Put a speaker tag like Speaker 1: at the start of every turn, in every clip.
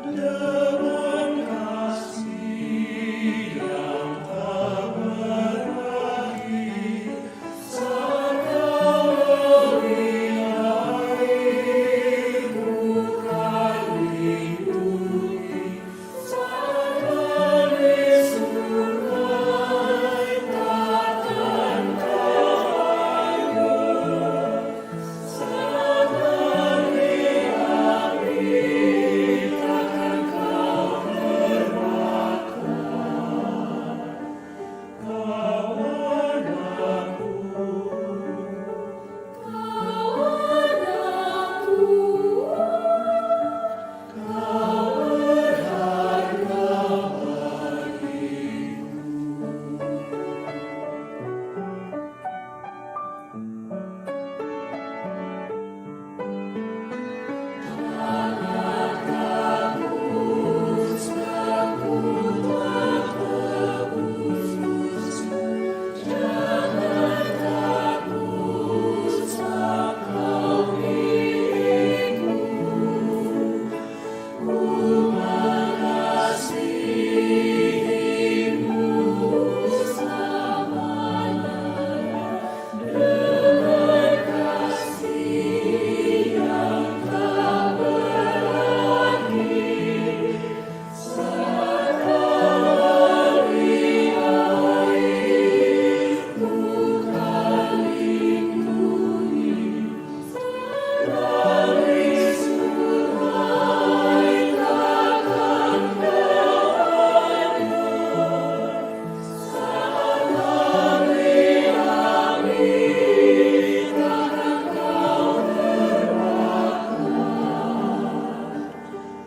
Speaker 1: Dengan kasih yang tak berakhir, saat Kau beri air, bukan lindungi, saat beri sungai, takkan Kau hancur, saat beri api, takkan Kau terbakar. Kawan aku, Kau berharga bagiku. Jangan takut, takutlah tebus musuh. Jangan takut, sebab Kau milikku. Ku mengasihimu selamanya dengan kasih yang tak berakhir. Saat Kau beri air, bukan lindungi, beri sungai, takkan Kau hancur, saat beri api, takkan Kau terbakar.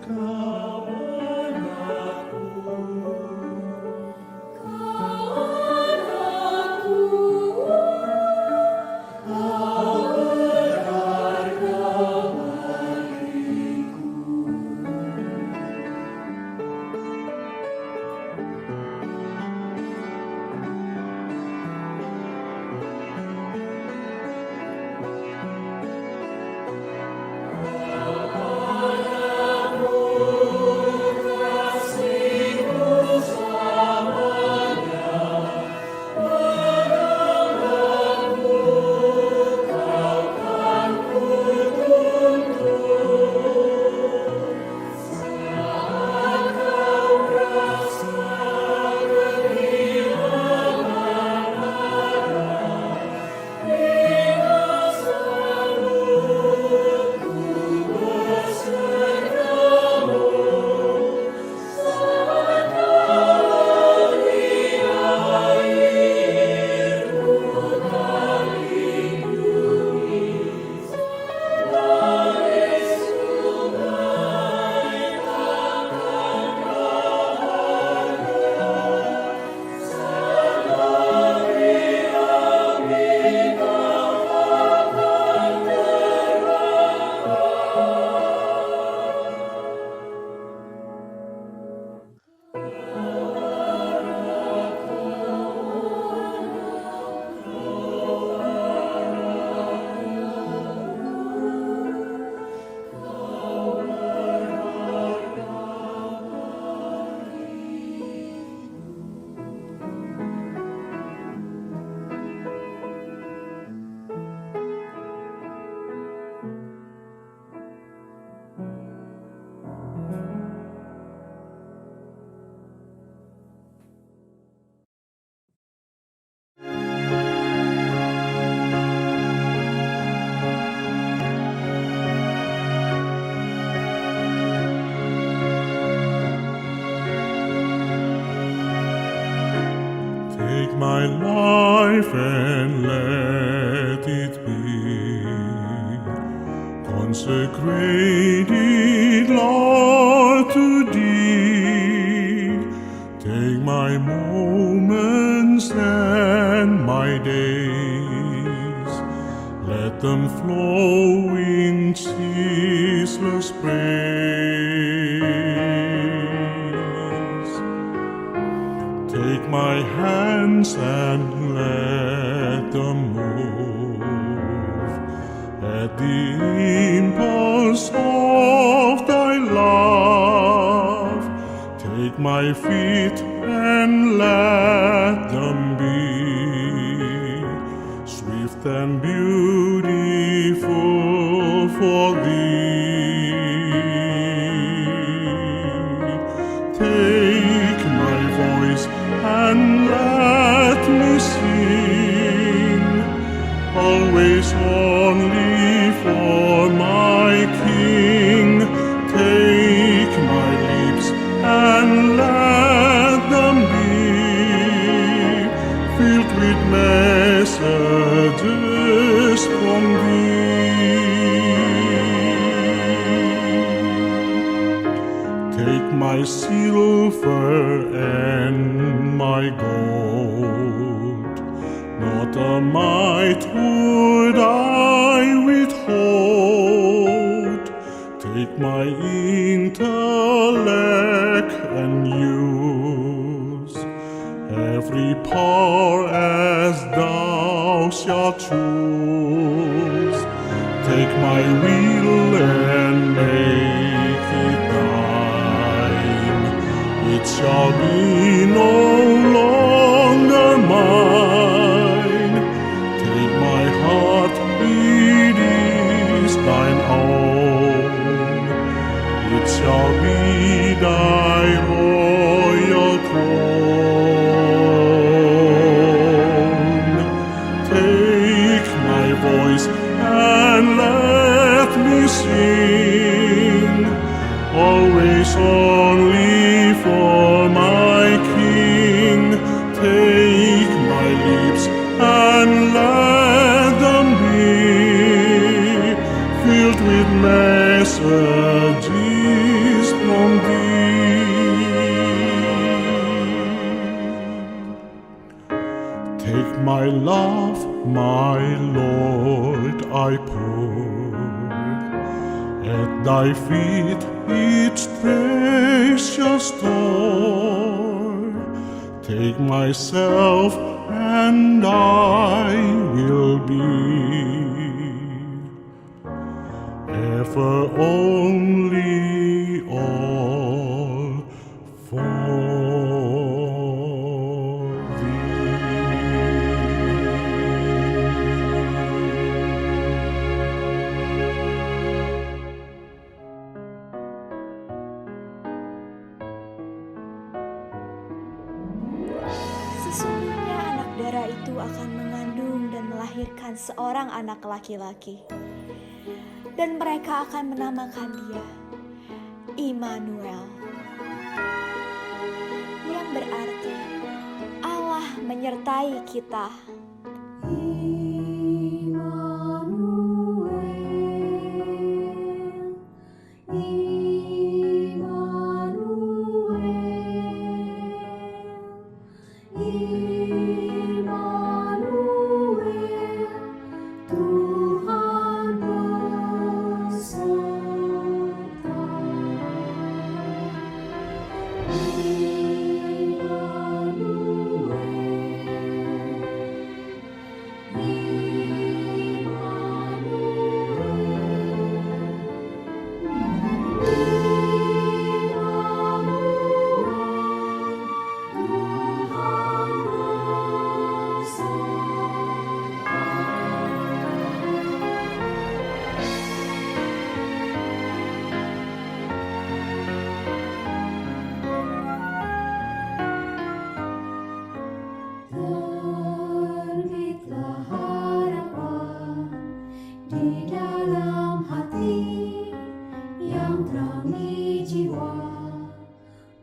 Speaker 1: Kawan aku, Kau berharga bagiku. Kasih-Mu selamanya mengenangku, Kau kan kutuntun. Saat Kau merasa kehilangan arah, binasamu, ku besertamu. Saat Kau beri air, bukan lindungi, beri sungai, takkan Kau hancur, saat beri api, Kau takkan Take my life and let it be consecrated, Lord, to Thee. Take my moments and my days, let them flow in ceaseless praise. Take my hands and let them move at the impulse of Thy love. Take my feet and let them be swift and beautiful for Thee. Take my voice and let me sing, always only for my King. Take my lips and let them be filled with messages from Thee. Take my silver and my gold, not a mite would I withhold. Take my intellect and use every power as Thou shalt choose. Take my will and make it Thine. It shall be no longer mine. Take my heart, it is Thine own. It shall be Thy royal throne. Take my voice and let me sing, always only for my King. Take my lips and let them be filled with messages from Thee. Take my love, my Lord, I pour at Thy feet each precious store. Take myself and I will be ever only all for Thee.
Speaker 2: Sesungguhnya anak darah itu akan mengandung dan melahirkan seorang anak laki-laki, dan mereka akan menamakan dia Immanuel, yang berarti Allah menyertai kita.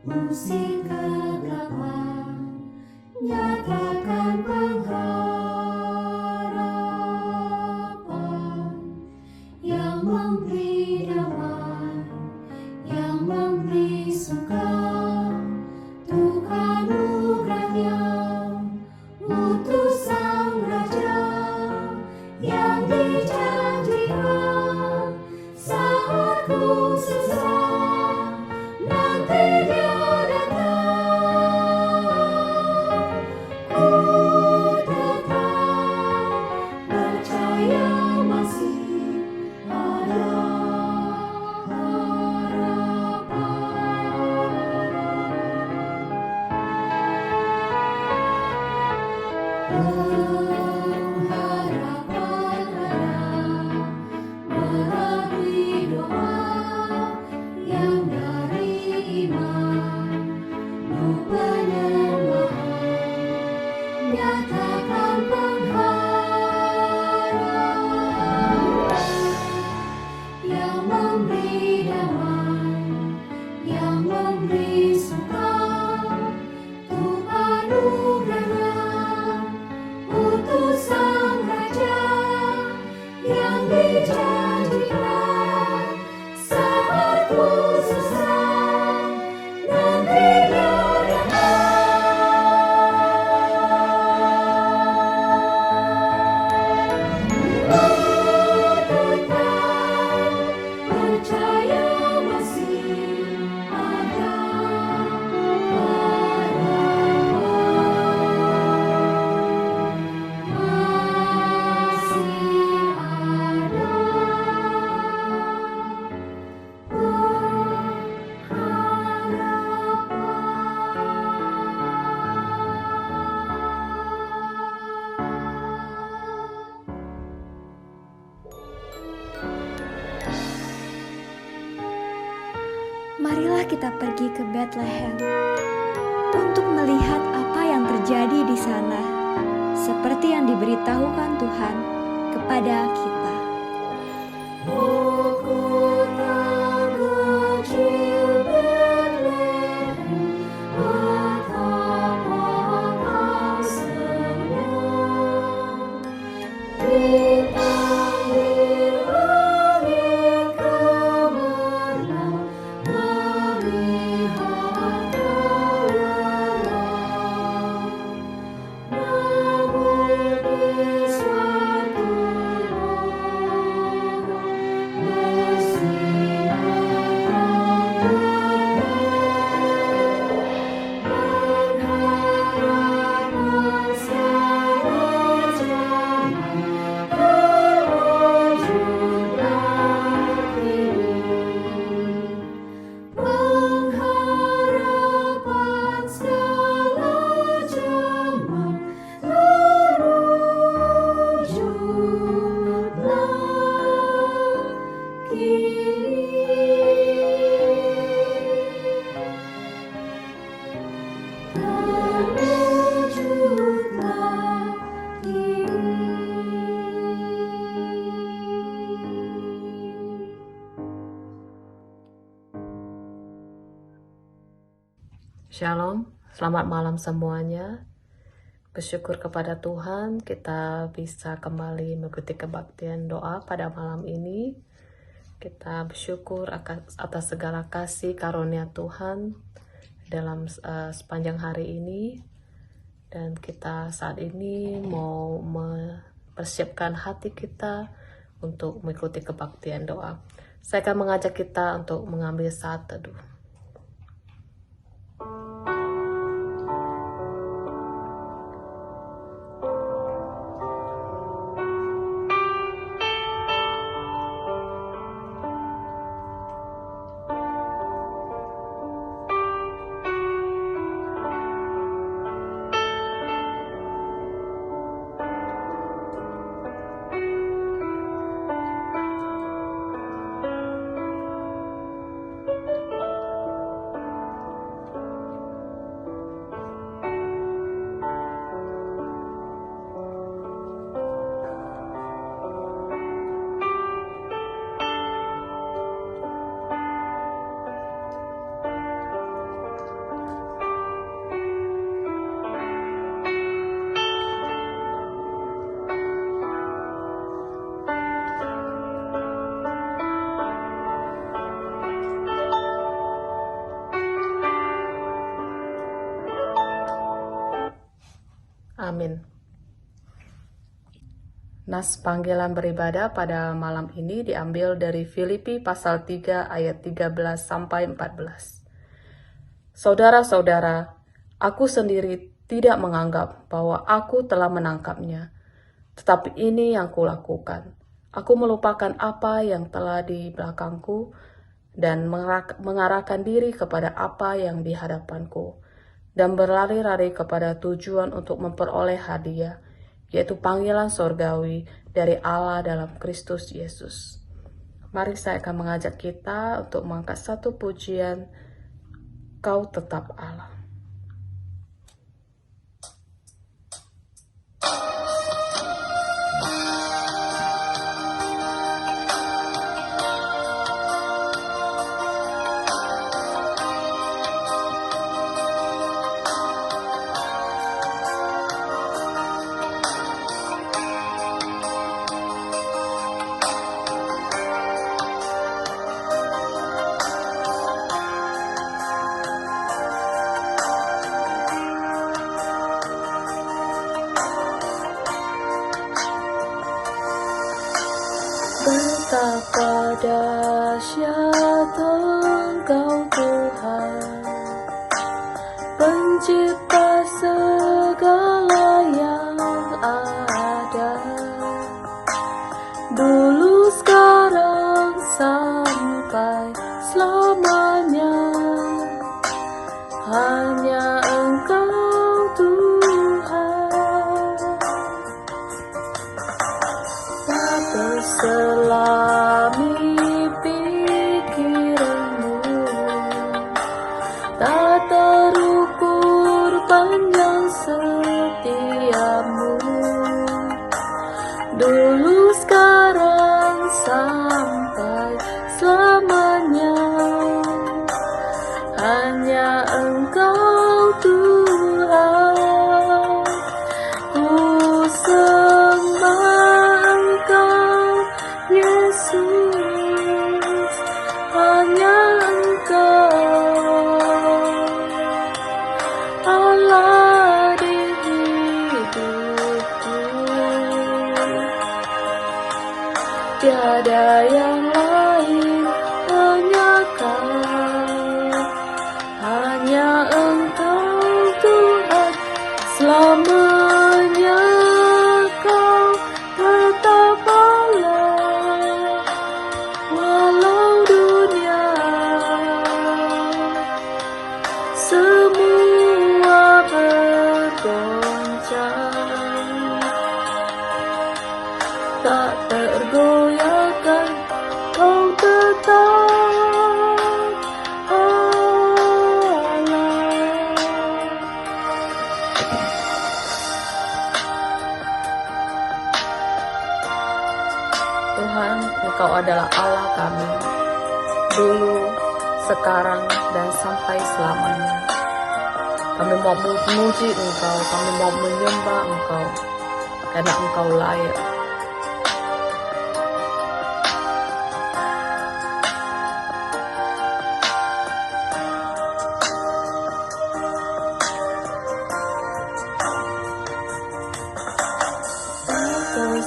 Speaker 3: Usir kegelapan, nyatakan pengharapan yang memberi damai, yang memberi suka. Tuhan anugerahnya untuk Sang Raja yang dijanjikan saat ku sesat. Nanti Dia yang dari iman, penuh penyembahan, nyatakan pengharapan yang memberi damai, yang memberi suka, untuk anugerahnya, utus Sang Raja yang dijanjikan saat ku susah, nanti dia percaya masih ada harapan, masih ada pengharapan.
Speaker 2: Marilah kita pergi ke Bethlehem untuk melihat apa yang terjadi di sana, seperti yang diberitahukan Tuhan kepada kita.
Speaker 3: Oh, kota kecil Bethlehem, betapa kasihnya, bintang di langit gemerlap, melihat keluar. Namun di suatu lorong bersinar pengharapan segala zaman, terwujudlah kini. Pengharapan segala zaman, terwujudlah kini.
Speaker 4: Shalom, selamat malam semuanya. Bersyukur kepada Tuhan kita bisa kembali mengikuti kebaktian doa pada malam ini. Kita bersyukur atas segala kasih karunia Tuhan dalam sepanjang hari ini. Dan kita saat ini mau mempersiapkan hati kita untuk mengikuti kebaktian doa. Saya akan mengajak kita untuk mengambil saat teduh. Amin. Nas panggilan beribadah pada malam ini diambil dari Filipi pasal 3 ayat 13 sampai 14. Saudara-saudara, aku sendiri tidak menganggap bahwa aku telah menangkapnya, tetapi ini yang kulakukan. Aku melupakan apa yang telah di belakangku dan mengarahkan diri kepada apa yang di hadapanku, dan berlari-lari kepada tujuan untuk memperoleh hadiah, yaitu panggilan sorgawi dari Allah dalam Kristus Yesus. Mari saya akan mengajak kita untuk mengangkat satu pujian, Kau Tetap Allah. Betapa dahsyat Engkau Tuhan, Pencipta segala yang ada, dulu, sekarang, sampai selamanya. Hanya Engkau Tuhan, tak terselami pikiranmu, tak terukur panjang setiamu, dulu, sekarang, sampai selamanya. Hanya Engkau Tuhan, ku sembah Engkau Yesus, hanya Engkau Allah di hidupku, tiada yang lain, hanya Kau. Hanya Engkau Tuhan, selamanya Kau tetap Allah. Walau dunia semua bergoncang, tak tergoyahkan, Kau tetap Tuhan. Engkau adalah Allah kami, dulu, sekarang, dan sampai selamanya. Kami mau memuji Engkau, kami mau menyembah Engkau, karena Engkau layak.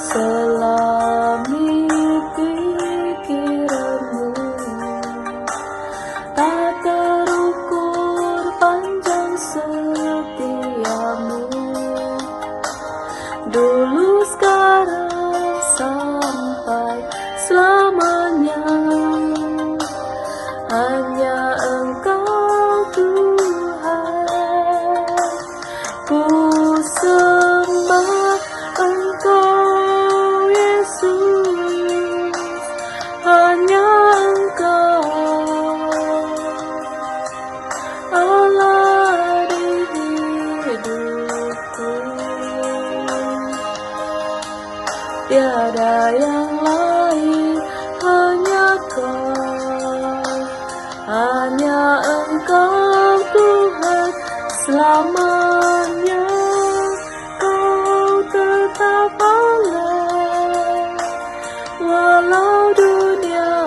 Speaker 4: Selami pikiranmu, tak terukur panjang setiamu, dulu, sekarang, sampai selamanya. Hanya Engkau Tuhan, ku sembah Engkau Yesus, hanya Engkau Allah di hidupku, tiada yang lain, hanya Kau. Hanya Engkau Tuhan, selamanya Kau tetap Allah. Walau dunia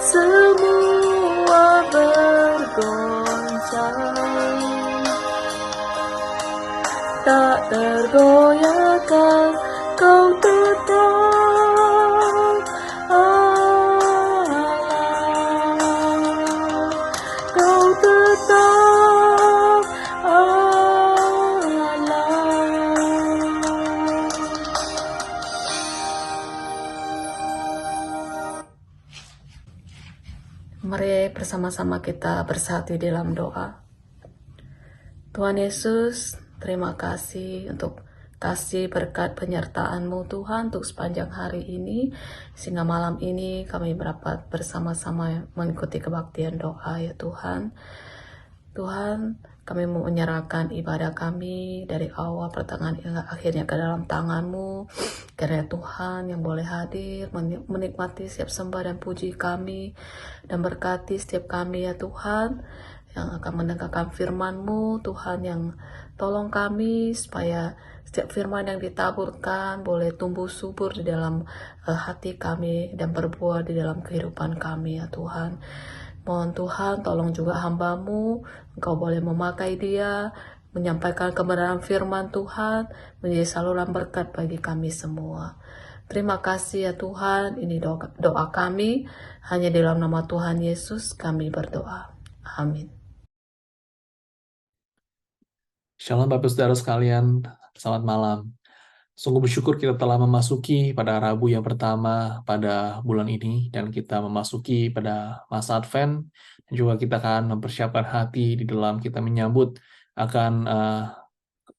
Speaker 4: semua bergoncang, tak tergoyahkan, Kau tetap Allah. Kau tetap Allah. Mari bersama-sama kita bersatu dalam doa. Tuhan Yesus, terima kasih untuk kasih berkat penyertaan-Mu Tuhan untuk sepanjang hari ini, sehingga malam ini kami dapat bersama-sama mengikuti kebaktian doa ya Tuhan. Tuhan, kami mau menyerahkan ibadah kami dari awal pertengahan hingga akhirnya ke dalam tangan-Mu. Kiranya Tuhan yang boleh hadir, menikmati setiap sembah dan puji kami, dan berkati setiap kami ya Tuhan, yang akan mendengarkan firman-Mu, Tuhan, yang tolong kami supaya setiap firman yang ditaburkan boleh tumbuh subur di dalam hati kami dan berbuah di dalam kehidupan kami ya Tuhan. Mohon Tuhan tolong juga hamba-Mu, Engkau boleh memakai dia, menyampaikan kebenaran firman Tuhan, menjadi saluran berkat bagi kami semua. Terima kasih ya Tuhan, ini doa kami, hanya dalam nama Tuhan Yesus kami berdoa. Amin.
Speaker 5: Shalom Bapak Saudara sekalian, selamat malam. Sungguh bersyukur kita telah memasuki pada Rabu yang pertama pada bulan ini, dan kita memasuki pada masa Advent, dan juga kita akan mempersiapkan hati di dalam kita menyambut akan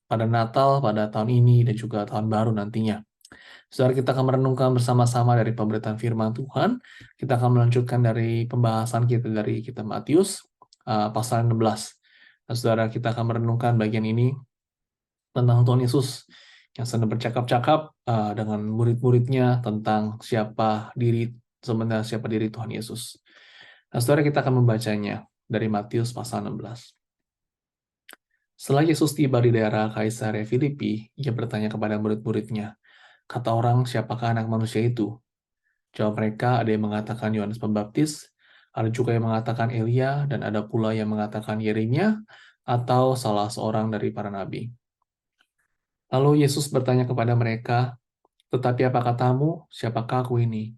Speaker 5: pada Natal pada tahun ini dan juga tahun baru nantinya. Saudara, kita akan merenungkan bersama-sama dari pemberitaan firman Tuhan. Kita akan melanjutkan dari pembahasan kita dari kitab Matius pasal 16. Nah, saudara, kita akan merenungkan bagian ini tentang Tuhan Yesus yang sedang bercakap-cakap dengan murid-muridnya tentang siapa diri Tuhan Yesus. Nah, saudara, kita akan membacanya dari Matius pasal 16. Setelah Yesus tiba di daerah Kaisarea Filipi, ia bertanya kepada murid-muridnya, "Kata orang, siapakah anak manusia itu?" Jawab mereka, ada yang mengatakan Yohanes Pembaptis, ada juga yang mengatakan Elia, dan ada pula yang mengatakan Yeremia, atau salah seorang dari para nabi. Lalu Yesus bertanya kepada mereka, "Tetapi apa katamu, siapakah aku ini?"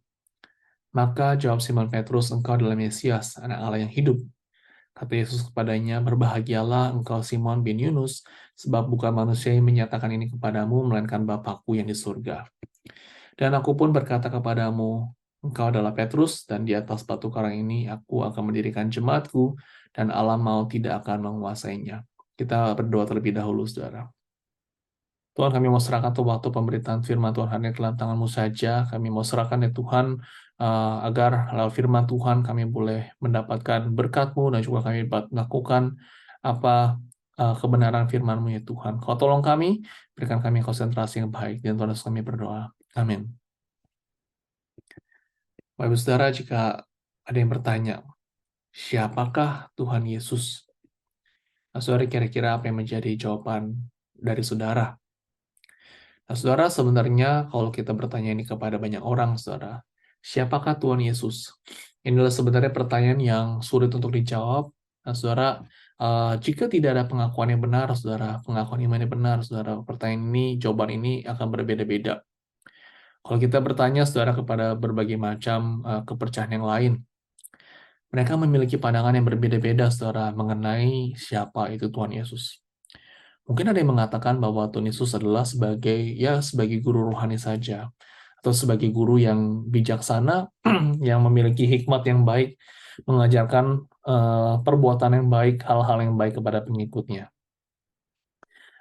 Speaker 5: Maka jawab Simon Petrus, "Engkau adalah Mesias, anak Allah yang hidup." Kata Yesus kepadanya, "Berbahagialah engkau Simon bin Yunus, sebab bukan manusia yang menyatakan ini kepadamu, melainkan Bapa-Ku yang di surga. Dan aku pun berkata kepadamu, engkau adalah Petrus, dan di atas batu karang ini aku akan mendirikan jemaatku, dan alam maut tidak akan menguasainya." Kita berdoa terlebih dahulu, saudara. Tuhan, kami mau serahkan tuh waktu pemberitaan firman Tuhan hanya dalam tangan-Mu saja. Kami mau serahkan ya Tuhan, agar lewat firman Tuhan kami boleh mendapatkan berkat-Mu, dan juga kami dapat melakukan apa kebenaran firman-Mu ya Tuhan. Kau tolong kami, berikan kami konsentrasi yang baik, dan Tuhan Yesus kami berdoa. Amin. Bapak saudara, jika ada yang bertanya, siapakah Tuhan Yesus? Nah, saudara, kira-kira apa yang menjadi jawaban dari saudara? Nah, saudara, sebenarnya kalau kita bertanya ini kepada banyak orang, saudara, siapakah Tuhan Yesus? Inilah sebenarnya pertanyaan yang sulit untuk dijawab. Nah, saudara, jika tidak ada pengakuan yang benar, saudara, pengakuan iman yang benar, saudara, pertanyaan ini, jawaban ini akan berbeda-beda. Kalau kita bertanya, saudara, kepada berbagai macam kepercayaan yang lain, mereka memiliki pandangan yang berbeda-beda, saudara, mengenai siapa itu Tuhan Yesus. Mungkin ada yang mengatakan bahwa Tuhan Yesus adalah sebagai guru rohani saja, atau sebagai guru yang bijaksana, yang memiliki hikmat yang baik, mengajarkan perbuatan yang baik, hal-hal yang baik kepada pengikutnya.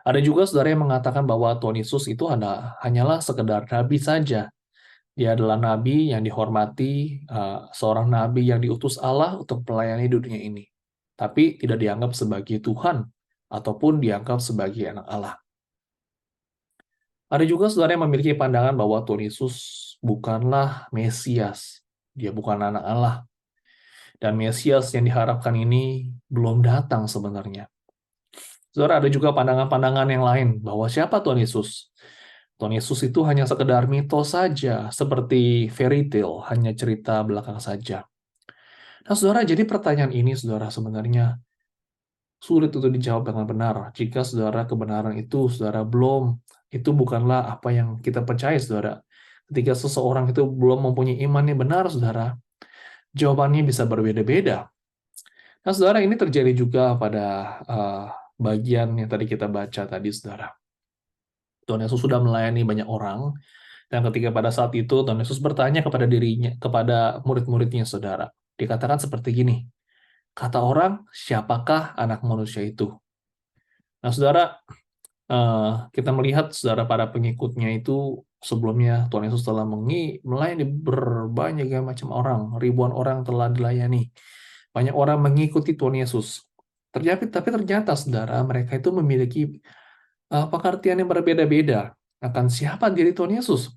Speaker 5: Ada juga saudara yang mengatakan bahwa Tuhan Yesus itu hanyalah sekedar nabi saja. Dia adalah nabi yang dihormati, seorang nabi yang diutus Allah untuk melayani dunia ini, tapi tidak dianggap sebagai Tuhan, ataupun dianggap sebagai anak Allah. Ada juga saudara yang memiliki pandangan bahwa Tuhan Yesus bukanlah Mesias, dia bukan anak Allah. Dan Mesias yang diharapkan ini belum datang sebenarnya. Saudara, ada juga pandangan-pandangan yang lain bahwa siapa Tuhan Yesus? Tuhan Yesus itu hanya sekedar mitos saja, seperti fairy tale, hanya cerita belakang saja. Nah, saudara, jadi pertanyaan ini, saudara, sebenarnya sulit untuk dijawab dengan benar. Jika saudara kebenaran itu, saudara itu bukanlah apa yang kita percaya, saudara. Ketika seseorang itu belum mempunyai iman yang benar, saudara, jawabannya bisa berbeda-beda. Nah, saudara, ini terjadi juga pada bagian yang tadi kita baca tadi, saudara. Tuhan Yesus sudah melayani banyak orang, dan ketika pada saat itu Tuhan Yesus bertanya kepada murid-muridnya, saudara. Dikatakan seperti gini, "Kata orang, siapakah anak manusia itu?" Nah, saudara, kita melihat saudara para pengikutnya itu sebelumnya Tuhan Yesus telah melayani berbagai macam orang, ribuan orang telah dilayani. Banyak orang mengikuti Tuhan Yesus. Tapi ternyata saudara mereka itu memiliki pengertian yang berbeda-beda akan siapa diri Tuhan Yesus.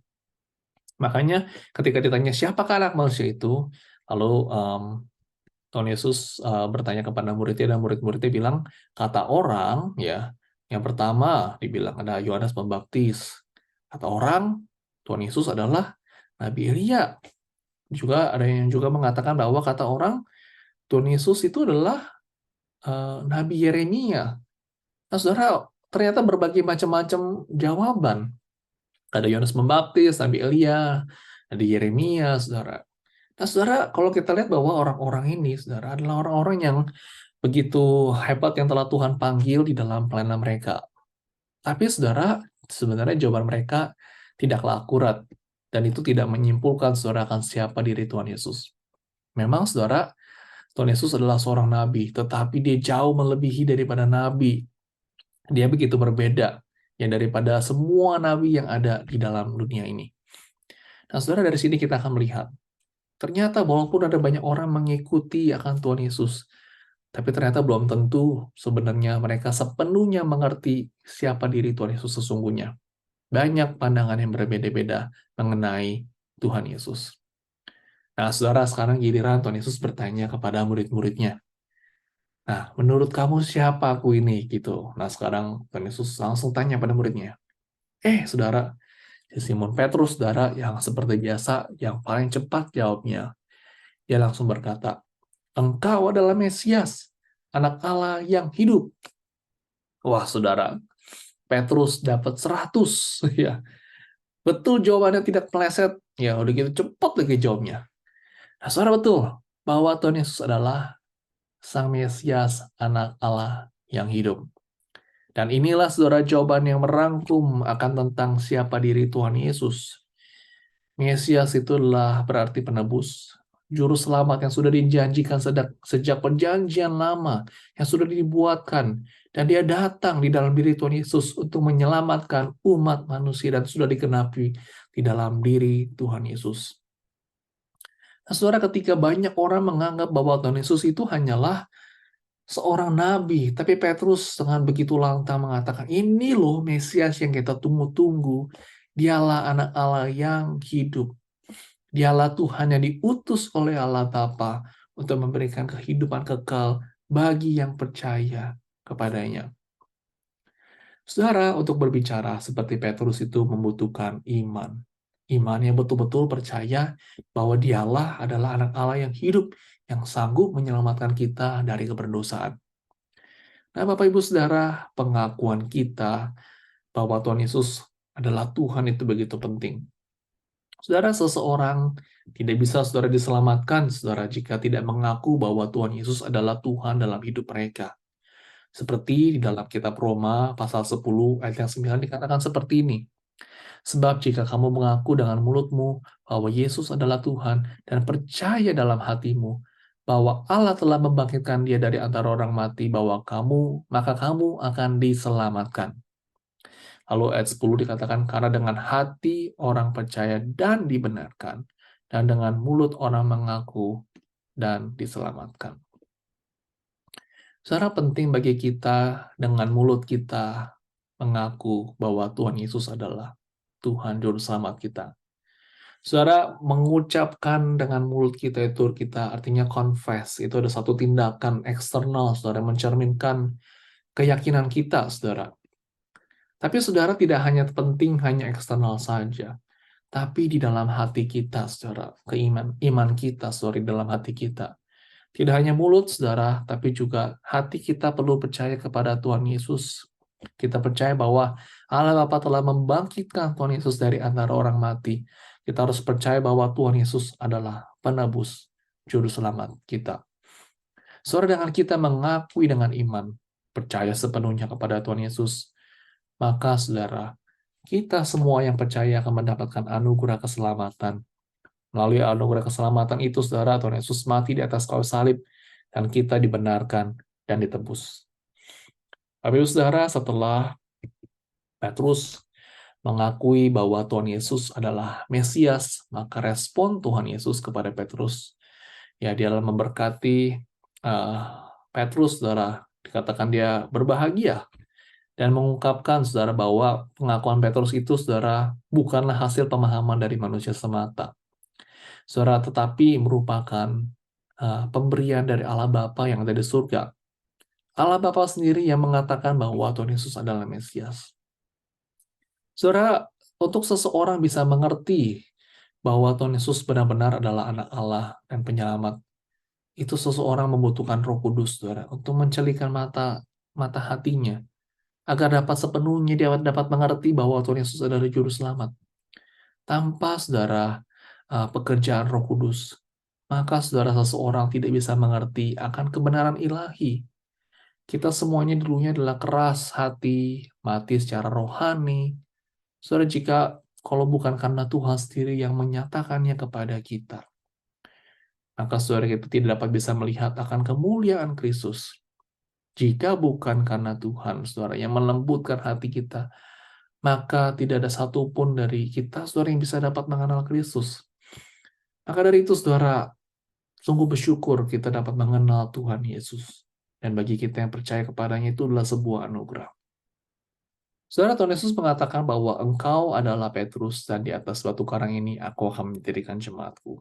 Speaker 5: Makanya ketika ditanya siapakah anak manusia itu, lalu Tuhan Yesus bertanya kepada muridnya dan murid-muridnya bilang, kata orang, ya, yang pertama dibilang ada Yohanes Pembaptis. Kata orang, Tuhan Yesus adalah Nabi Elia. Juga ada yang juga mengatakan bahwa kata orang, Tuhan Yesus itu adalah Nabi Yeremia. Nah, saudara, ternyata berbagai macam-macam jawaban. Ada Yohanes Pembaptis, Nabi Elia, ada Yeremia, saudara. Nah, saudara, kalau kita lihat bahwa orang-orang ini, saudara, adalah orang-orang yang begitu hebat yang telah Tuhan panggil di dalam pelayanan mereka. Tapi, saudara, sebenarnya jawaban mereka tidaklah akurat. Dan itu tidak menyimpulkan, saudara, akan siapa diri Tuhan Yesus. Memang, saudara, Tuhan Yesus adalah seorang nabi, tetapi dia jauh melebihi daripada nabi. Dia begitu berbeda yang daripada semua nabi yang ada di dalam dunia ini. Nah, saudara, dari sini kita akan melihat ternyata walaupun ada banyak orang mengikuti akan Tuhan Yesus, tapi ternyata belum tentu sebenarnya mereka sepenuhnya mengerti siapa diri Tuhan Yesus sesungguhnya. Banyak pandangan yang berbeda-beda mengenai Tuhan Yesus. Nah, saudara, sekarang giliran Tuhan Yesus bertanya kepada murid-muridnya. Nah, menurut kamu siapa aku ini? Gitu. Nah, sekarang Tuhan Yesus langsung tanya pada muridnya. Saudara, Simon Petrus, saudara, yang seperti biasa, yang paling cepat jawabnya. Dia langsung berkata, engkau adalah Mesias, anak Allah yang hidup. Wah, saudara, Petrus dapat 100. Ya. Betul jawabannya tidak meleset. Ya, udah gitu cepat lagi jawabnya. Nah, saudara, betul bahwa Tuhan Yesus adalah Sang Mesias, anak Allah yang hidup. Dan inilah, saudara, jawaban yang merangkum akan tentang siapa diri Tuhan Yesus. Mesias itu adalah berarti penebus, juru selamat yang sudah dijanjikan sejak perjanjian lama, yang sudah dibuatkan, dan dia datang di dalam diri Tuhan Yesus untuk menyelamatkan umat manusia dan sudah dikenapi di dalam diri Tuhan Yesus. Nah, saudara, ketika banyak orang menganggap bahwa Tuhan Yesus itu hanyalah seorang nabi, tapi Petrus dengan begitu lantang mengatakan, ini loh Mesias yang kita tunggu-tunggu. Dialah anak Allah yang hidup. Dialah Tuhan yang diutus oleh Allah Bapa untuk memberikan kehidupan kekal bagi yang percaya kepadanya. Saudara, untuk berbicara seperti Petrus itu membutuhkan iman. Iman yang betul-betul percaya bahwa dialah adalah anak Allah yang hidup, yang sanggup menyelamatkan kita dari keberdosaan. Nah, Bapak Ibu Saudara, pengakuan kita bahwa Tuhan Yesus adalah Tuhan itu begitu penting. Saudara, seseorang tidak bisa saudara diselamatkan, saudara, jika tidak mengaku bahwa Tuhan Yesus adalah Tuhan dalam hidup mereka. Seperti di dalam kitab Roma, pasal 10, ayat yang 9 dikatakan seperti ini. Sebab jika kamu mengaku dengan mulutmu bahwa Yesus adalah Tuhan dan percaya dalam hatimu bahwa Allah telah membangkitkan dia dari antara orang mati, maka kamu akan diselamatkan. Lalu ayat 10 dikatakan, karena dengan hati orang percaya dan dibenarkan, dan dengan mulut orang mengaku dan diselamatkan. Saudara, penting bagi kita dengan mulut kita mengaku bahwa Tuhan Yesus adalah Tuhan Juru Selamat kita. Saudara, mengucapkan dengan mulut kita itu kita artinya confess. Itu ada satu tindakan eksternal, saudara, mencerminkan keyakinan kita, saudara. Tapi saudara, tidak hanya penting hanya eksternal saja, tapi di dalam hati kita, saudara, iman kita, saudara, di dalam hati kita. Tidak hanya mulut, saudara, tapi juga hati kita perlu percaya kepada Tuhan Yesus. Kita percaya bahwa Allah Bapa telah membangkitkan Tuhan Yesus dari antara orang mati. Kita harus percaya bahwa Tuhan Yesus adalah penebus, juru selamat kita. Saudara, dengan kita mengakui dengan iman, percaya sepenuhnya kepada Tuhan Yesus, maka saudara, kita semua yang percaya akan mendapatkan anugerah keselamatan. Melalui anugerah keselamatan itu, saudara, Tuhan Yesus mati di atas kayu salib, dan kita dibenarkan dan ditebus. Tapi saudara, setelah Petrus mengakui bahwa Tuhan Yesus adalah Mesias, maka respon Tuhan Yesus kepada Petrus, ya dia adalah memberkati Petrus, saudara, dikatakan dia berbahagia, dan mengungkapkan, saudara, bahwa pengakuan Petrus itu, saudara, bukanlah hasil pemahaman dari manusia semata, saudara, tetapi merupakan pemberian dari Allah Bapa yang ada di surga. Allah Bapa sendiri yang mengatakan bahwa Tuhan Yesus adalah Mesias. Saudara, untuk seseorang bisa mengerti bahwa Tuhan Yesus benar-benar adalah anak Allah dan penyelamat, itu seseorang membutuhkan Roh Kudus, saudara, untuk mencelikan mata hatinya, agar dapat sepenuhnya dia dapat mengerti bahwa Tuhan Yesus adalah Juru Selamat. Tanpa, saudara, pekerjaan Roh Kudus, maka, saudara, seseorang tidak bisa mengerti akan kebenaran ilahi. Kita semuanya dulunya adalah keras hati, mati secara rohani. Saudara, jika kalau bukan karena Tuhan sendiri yang menyatakannya kepada kita, maka saudara kita tidak dapat bisa melihat akan kemuliaan Kristus. Jika bukan karena Tuhan, saudara, yang melembutkan hati kita, maka tidak ada satupun dari kita, saudara, yang bisa dapat mengenal Kristus. Maka dari itu, saudara, sungguh bersyukur kita dapat mengenal Tuhan Yesus. Dan bagi kita yang percaya kepadanya, itu adalah sebuah anugerah. Saudara, Tuhan Yesus mengatakan bahwa engkau adalah Petrus, dan di atas batu karang ini aku akan mendirikan jemaatku.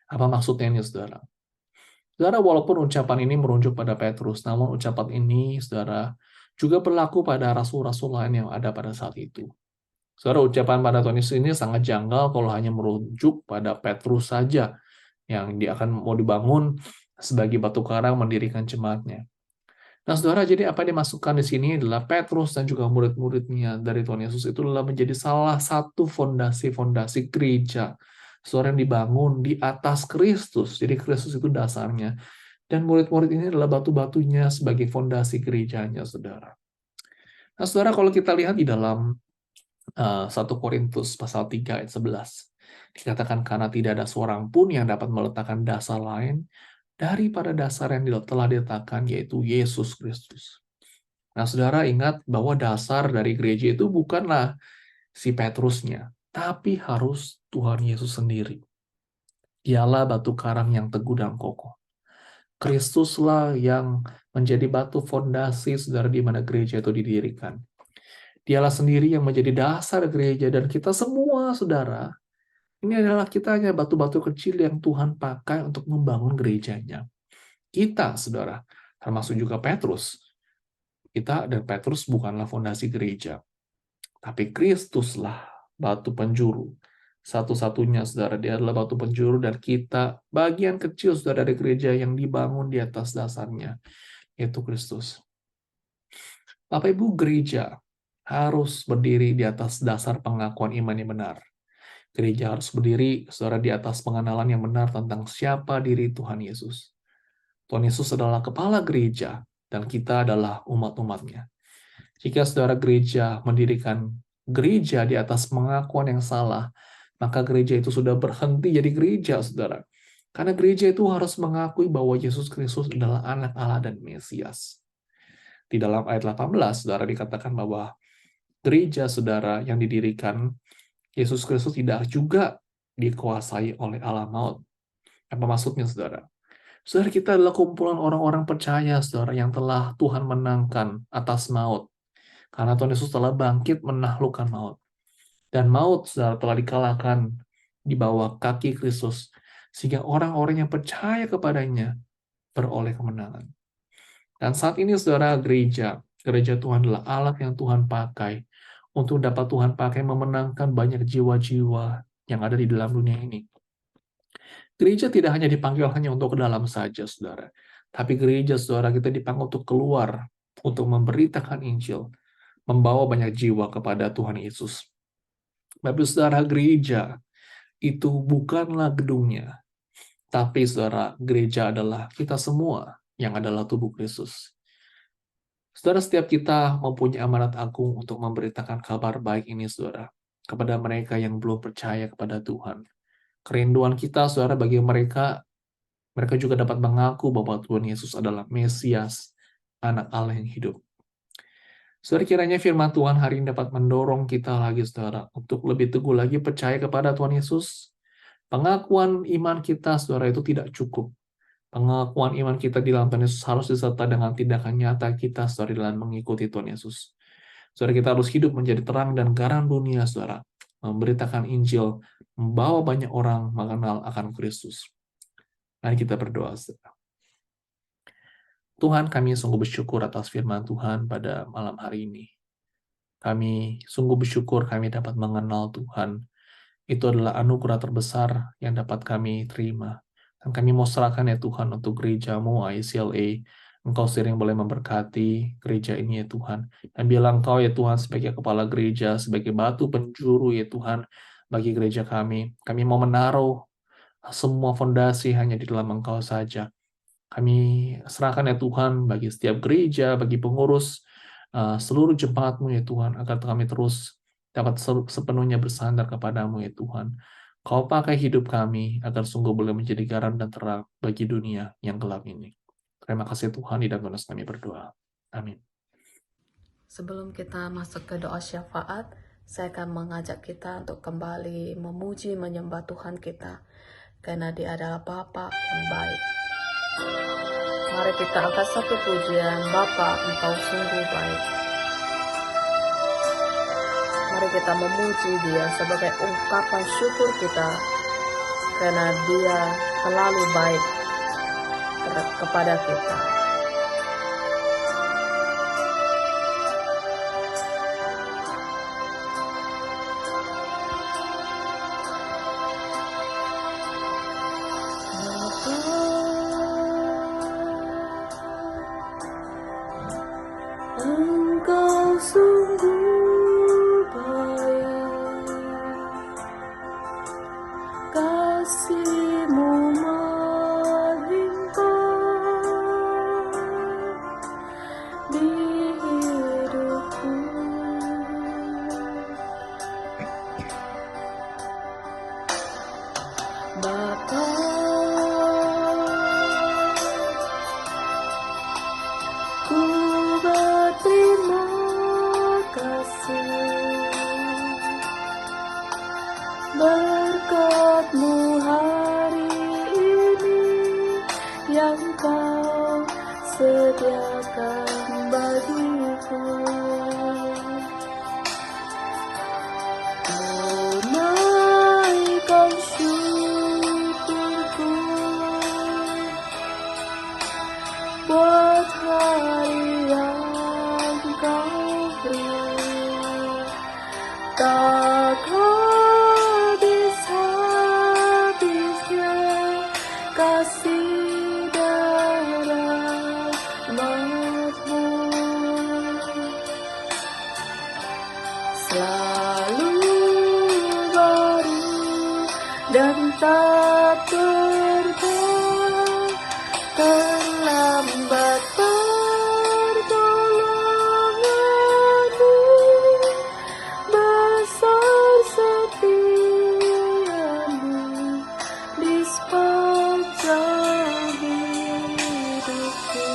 Speaker 5: Apa maksudnya ini, saudara? Saudara, walaupun ucapan ini merujuk pada Petrus, namun ucapan ini, saudara, juga berlaku pada rasul-rasul lain yang ada pada saat itu. Saudara, ucapan pada Tuhan Yesus ini sangat janggal kalau hanya merujuk pada Petrus saja, yang dia akan mau dibangun sebagai batu karang mendirikan jemaatnya. Nah, saudara, jadi apa yang dimasukkan di sini adalah Petrus dan juga murid-muridnya dari Tuhan Yesus itu adalah menjadi salah satu fondasi-fondasi gereja. Saudara, yang dibangun di atas Kristus. Jadi Kristus itu dasarnya. Dan murid-murid ini adalah batu-batunya sebagai fondasi gerejanya, saudara. Nah, saudara, kalau kita lihat di dalam 1 Korintus pasal 3 ayat 11, dikatakan karena tidak ada seorang pun yang dapat meletakkan dasar lain daripada dasar yang telah diletakkan, yaitu Yesus Kristus. Nah, saudara, ingat bahwa dasar dari gereja itu bukanlah si Petrusnya, tapi harus Tuhan Yesus sendiri. Dialah batu karang yang teguh dan kokoh. Kristuslah yang menjadi batu fondasi, saudara, di mana gereja itu didirikan. Dialah sendiri yang menjadi dasar gereja, dan kita semua, saudara, ini adalah kita hanya batu-batu kecil yang Tuhan pakai untuk membangun gerejanya. Kita, saudara, termasuk juga Petrus. Kita dan Petrus bukanlah fondasi gereja, tapi Kristuslah batu penjuru. Satu-satunya, saudara, dia adalah batu penjuru, dan kita bagian kecil, saudara, dari gereja yang dibangun di atas dasarnya, yaitu Kristus. Bapak Ibu, gereja harus berdiri di atas dasar pengakuan iman yang benar. Gereja harus berdiri, saudara, di atas pengenalan yang benar tentang siapa diri Tuhan Yesus. Tuhan Yesus adalah kepala gereja, dan kita adalah umat-umatnya. Jika saudara gereja mendirikan gereja di atas pengakuan yang salah, maka gereja itu sudah berhenti jadi gereja, saudara. Karena gereja itu harus mengakui bahwa Yesus Kristus adalah anak Allah dan Mesias. Di dalam ayat 18, saudara, dikatakan bahwa gereja, saudara, yang didirikan Yesus Kristus tidak juga dikuasai oleh alam maut. Apa maksudnya, saudara? Saudara, kita adalah kumpulan orang-orang percaya, saudara, yang telah Tuhan menangkan atas maut. Karena Tuhan Yesus telah bangkit menaklukkan maut. Dan maut, saudara, telah dikalahkan di bawah kaki Kristus. Sehingga orang-orang yang percaya kepadanya beroleh kemenangan. Dan saat ini, saudara, gereja Tuhan adalah alat yang Tuhan pakai untuk dapat Tuhan pakai memenangkan banyak jiwa-jiwa yang ada di dalam dunia ini. Gereja tidak hanya dipanggil hanya untuk ke dalam saja, saudara. Tapi gereja, saudara, kita dipanggil untuk keluar, untuk memberitakan Injil, membawa banyak jiwa kepada Tuhan Yesus. Tapi, saudara, gereja itu bukanlah gedungnya. Tapi, saudara, gereja adalah kita semua yang adalah tubuh Kristus. Saudara, setiap kita mempunyai amanat agung untuk memberitakan kabar baik ini, saudara, kepada mereka yang belum percaya kepada Tuhan. Kerinduan kita, saudara, bagi mereka juga dapat mengaku bahwa Tuhan Yesus adalah Mesias, anak Allah yang hidup. Saudara, kiranya firman Tuhan hari ini dapat mendorong kita lagi, saudara, untuk lebih teguh lagi percaya kepada Tuhan Yesus. Pengakuan iman kita, saudara, itu tidak cukup. Pengakuan iman kita di dalam Tuhan Yesus harus disertai dengan tindakan nyata kita, saudara, dalam mengikuti Tuhan Yesus. Saudara, kita harus hidup menjadi terang dan garam dunia, saudara. Memberitakan Injil, membawa banyak orang mengenal akan Kristus. Mari kita berdoa, saudara. Tuhan, kami sungguh bersyukur atas firman Tuhan pada malam hari ini. Kami sungguh bersyukur kami dapat mengenal Tuhan. Itu adalah anugerah terbesar yang dapat kami terima. Dan kami mau serahkan ya Tuhan untuk gerejamu, ICLA. Engkau sering boleh memberkati gereja ini ya Tuhan. Dan bilang Engkau ya Tuhan sebagai kepala gereja, sebagai batu penjuru ya Tuhan bagi gereja kami. Kami mau menaruh semua fondasi hanya di dalam Engkau saja. Kami serahkan ya Tuhan bagi setiap gereja, bagi pengurus, seluruh jemaat-Mu ya Tuhan, agar kami terus dapat sepenuhnya bersandar kepadamu ya Tuhan. Kau pakai hidup kami agar sungguh boleh menjadi garam dan terang bagi dunia yang gelap ini. Terima kasih Tuhan, di dalam nama kami berdoa. Amin.
Speaker 4: Sebelum kita masuk ke doa syafaat, saya akan mengajak kita untuk kembali memuji menyembah Tuhan kita, karena Dia adalah Bapa yang baik. Mari kita angkat satu pujian, Bapa, Engkau sungguh baik. Mari kita memuji Dia sebagai ungkapan syukur kita, karena Dia selalu baik kepada kita.
Speaker 3: Engkau sungguh baik, kasih-Mu melimpah di hidupku. Bapa, ku berterima kasih, berkat-Mu hari ini yang Kau sediakan bagiku. Tunaikan syukurku buat hari yang Kau beri, tak habis-habisnya kasih dan rahmat-Mu, selalu baru dan tak berubah, terlambat pertolongan-Mu, besar setia-Mu di sepanjang hidupku.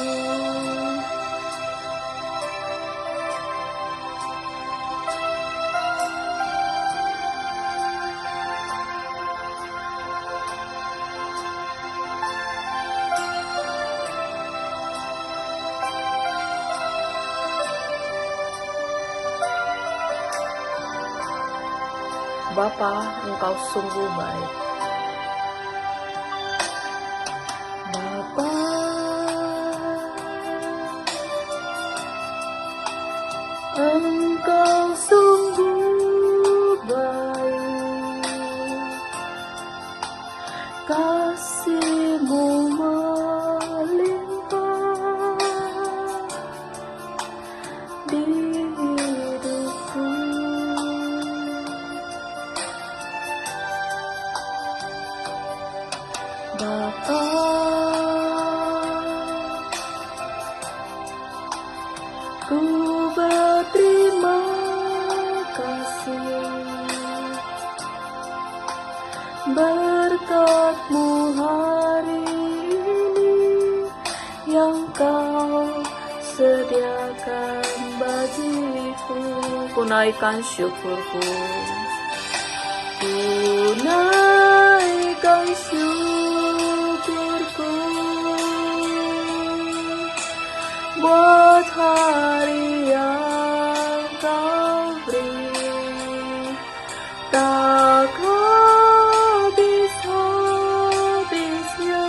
Speaker 4: Bapa, Engkau sungguh baik.
Speaker 3: Bapa, Engkau sungguh baik, kasih-Mu melimpah di hidupku.
Speaker 4: naikkan syukurku. Ku naikkan syukurku buat hari yang kau beri. Tak habis-habisnya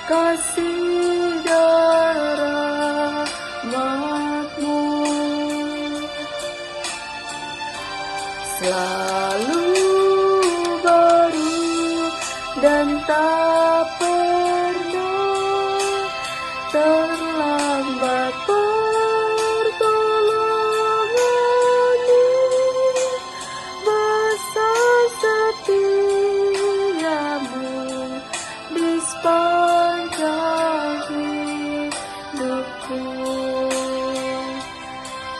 Speaker 4: kasih dan rahmat-Mu, selalu baru dan tak pernah terlambat pertolongan-Mu. Besar setiamu di sepanjang hidupku.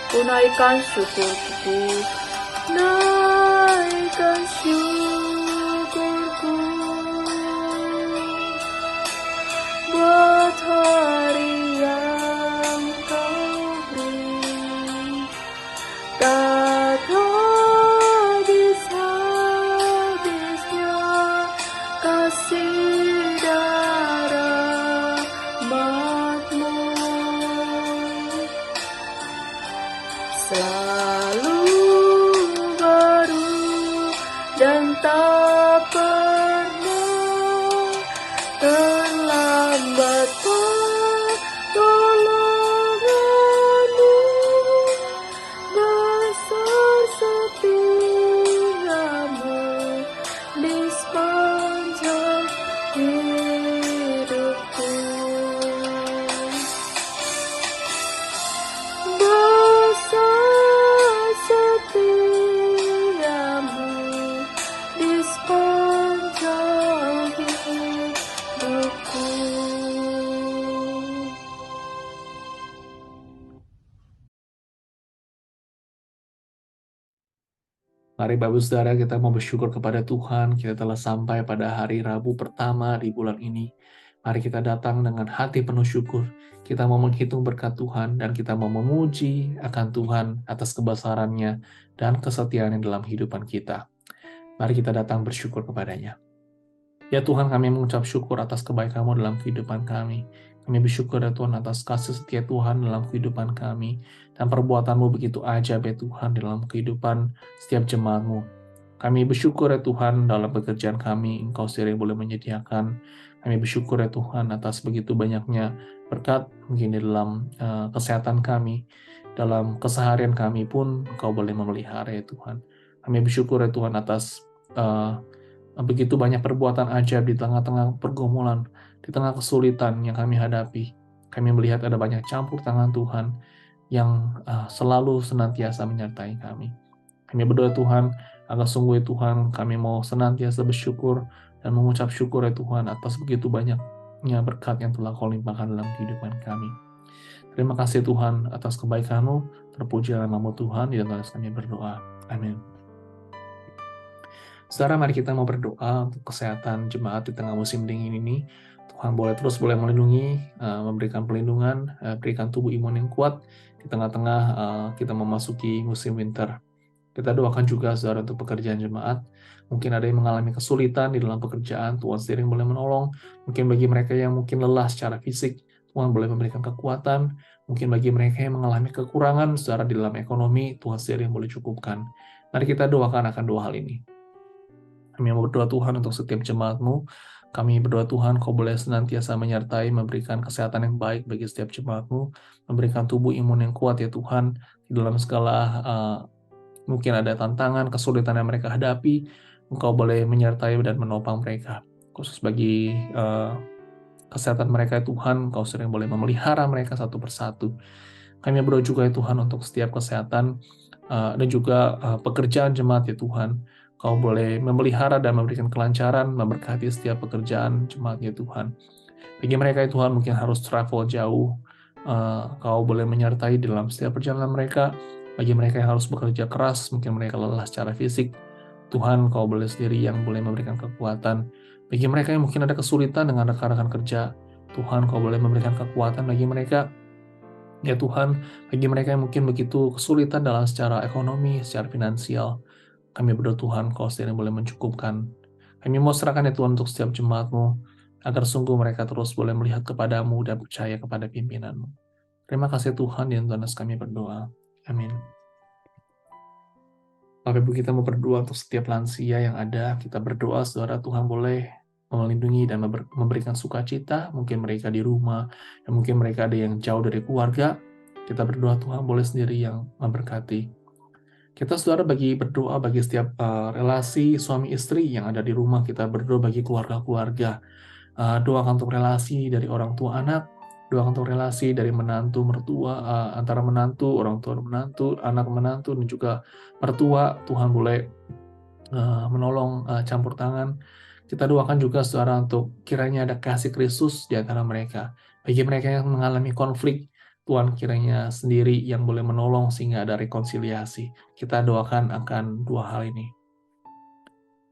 Speaker 4: Ku naikkan syukurku, naikkan syukurku buat hari yang kau beri. Tak habis-habisnya kasih dan rahmat-Mu, selalu baru dan tak pernah terlambat pertolongan-Mu. Besar setiamu di sepanjang hidupku. Besar setiamu di sepanjang hidupku.
Speaker 5: Mari Bapak Saudara, kita mau bersyukur kepada Tuhan. Kita telah sampai pada hari Rabu pertama di bulan ini. Mari kita datang dengan hati penuh syukur. Kita mau menghitung berkat Tuhan dan kita mau memuji akan Tuhan atas kebesaran-Nya dan kesetiaan-Nya dalam kehidupan kita. Mari kita datang bersyukur kepada-Nya. Ya Tuhan, kami mengucap syukur atas kebaikan-Mu dalam kehidupan kami. Kami bersyukur ya Tuhan atas kasih setia Tuhan dalam kehidupan kami. Dan perbuatan-Mu begitu ajaib ya Tuhan dalam kehidupan setiap jemaat-Mu. Kami bersyukur ya Tuhan dalam pekerjaan kami, Engkau sendiri boleh menyediakan. Kami bersyukur ya Tuhan atas begitu banyaknya berkat mungkin di dalam kesehatan kami. Dalam keseharian kami pun Engkau boleh memelihara ya Tuhan. Kami bersyukur ya Tuhan atas begitu banyak perbuatan ajaib di tengah-tengah pergumulan, di tengah kesulitan yang kami hadapi. Kami melihat ada banyak campur tangan Tuhan yang selalu senantiasa menyertai kami. Kami berdoa Tuhan, agar sungguh Tuhan kami mau senantiasa bersyukur dan mengucap syukur ya Tuhan atas begitu banyaknya berkat yang telah Kau limpahkan dalam kehidupan kami. Terima kasih Tuhan atas kebaikan-Mu, terpujilah nama-Mu Tuhan, di dalam kami berdoa. Amin. Saudara, mari kita mau berdoa untuk kesehatan jemaat di tengah musim dingin ini. Tuhan boleh melindungi, memberikan perlindungan, berikan tubuh imun yang kuat di tengah-tengah kita memasuki musim winter. Kita doakan juga saudara untuk pekerjaan jemaat. Mungkin ada yang mengalami kesulitan di dalam pekerjaan, Tuhan sendiri boleh menolong. Mungkin bagi mereka yang mungkin lelah secara fisik, Tuhan boleh memberikan kekuatan. Mungkin bagi mereka yang mengalami kekurangan saudara di dalam ekonomi, Tuhan sendiri yang boleh cukupkan. Mari kita doakan akan dua hal ini. Kami berdoa Tuhan untuk setiap jemaat-Mu. Kami berdoa Tuhan, Kau boleh senantiasa menyertai, memberikan kesehatan yang baik bagi setiap jemaat-Mu, memberikan tubuh imun yang kuat ya Tuhan, di dalam segala mungkin ada tantangan, kesulitan yang mereka hadapi, Engkau boleh menyertai dan menopang mereka. Khusus bagi kesehatan mereka ya Tuhan, Kau sering boleh memelihara mereka satu persatu. Kami berdoa juga ya Tuhan untuk setiap kesehatan dan juga pekerjaan jemaat ya Tuhan. Kau boleh memelihara dan memberikan kelancaran, memberkati setiap pekerjaan jemaat ya Tuhan. Bagi mereka ya Tuhan mungkin harus travel jauh, Kau boleh menyertai dalam setiap perjalanan mereka. Bagi mereka yang harus bekerja keras, mungkin mereka lelah secara fisik, Tuhan Kau boleh sendiri yang boleh memberikan kekuatan. Bagi mereka yang mungkin ada kesulitan dengan rekan-rekan kerja, Tuhan Kau boleh memberikan kekuatan bagi mereka. Ya Tuhan, bagi mereka yang mungkin begitu kesulitan dalam secara ekonomi, secara finansial, kami berdoa Tuhan, Kau sendiri boleh mencukupkan. Kami mau serahkan ya Tuhan untuk setiap jemaat-Mu, agar sungguh mereka terus boleh melihat kepadamu dan percaya kepada pimpinan-Mu. Terima kasih Tuhan, di Tuhan kami berdoa. Amin. Bapak Ibu, kita mau berdoa untuk setiap lansia yang ada. Kita berdoa saudara Tuhan boleh melindungi dan memberikan sukacita. Mungkin mereka di rumah, dan mungkin mereka ada yang jauh dari keluarga. Kita berdoa Tuhan boleh sendiri yang memberkati. Kita saudara berdoa bagi setiap relasi suami istri yang ada di rumah. Kita berdoa bagi keluarga-keluarga. Doakan untuk relasi dari orang tua anak, doakan untuk relasi dari menantu mertua, antara menantu, orang tua menantu, anak menantu, dan juga mertua. Tuhan boleh menolong, campur tangan. Kita doakan juga saudara untuk kiranya ada kasih Kristus di antara mereka. Bagi mereka yang mengalami konflik, Tuhan kiranya sendiri yang boleh menolong sehingga ada rekonsiliasi. Kita doakan akan dua hal ini.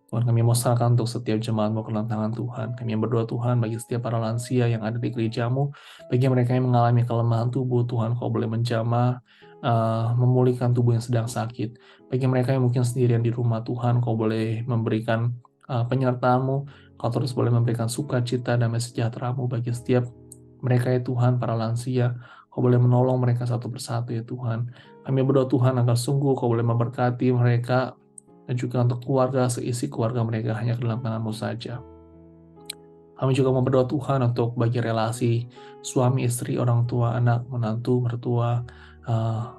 Speaker 5: Tuhan, kami mau serahkan untuk setiap jemaat-Mu ke dalam tangan Tuhan. Kami berdoa Tuhan bagi setiap para lansia yang ada di gereja-Mu, bagi mereka yang mengalami kelemahan tubuh, Tuhan Kau boleh menjamah, memulihkan tubuh yang sedang sakit. Bagi mereka yang mungkin sendirian di rumah, Tuhan Kau boleh memberikan penyertaan-Mu, Kau terus boleh memberikan sukacita, damai sejahtera-Mu bagi setiap mereka ya Tuhan, para lansia. Kau boleh menolong mereka satu persatu ya Tuhan. Kami berdoa Tuhan agar sungguh Kau boleh memberkati mereka, dan juga untuk keluarga, seisi keluarga mereka hanya ke dalam tangan-Mu saja. Kami juga mau berdoa Tuhan untuk bagi relasi suami, istri, orang tua, anak, menantu, mertua,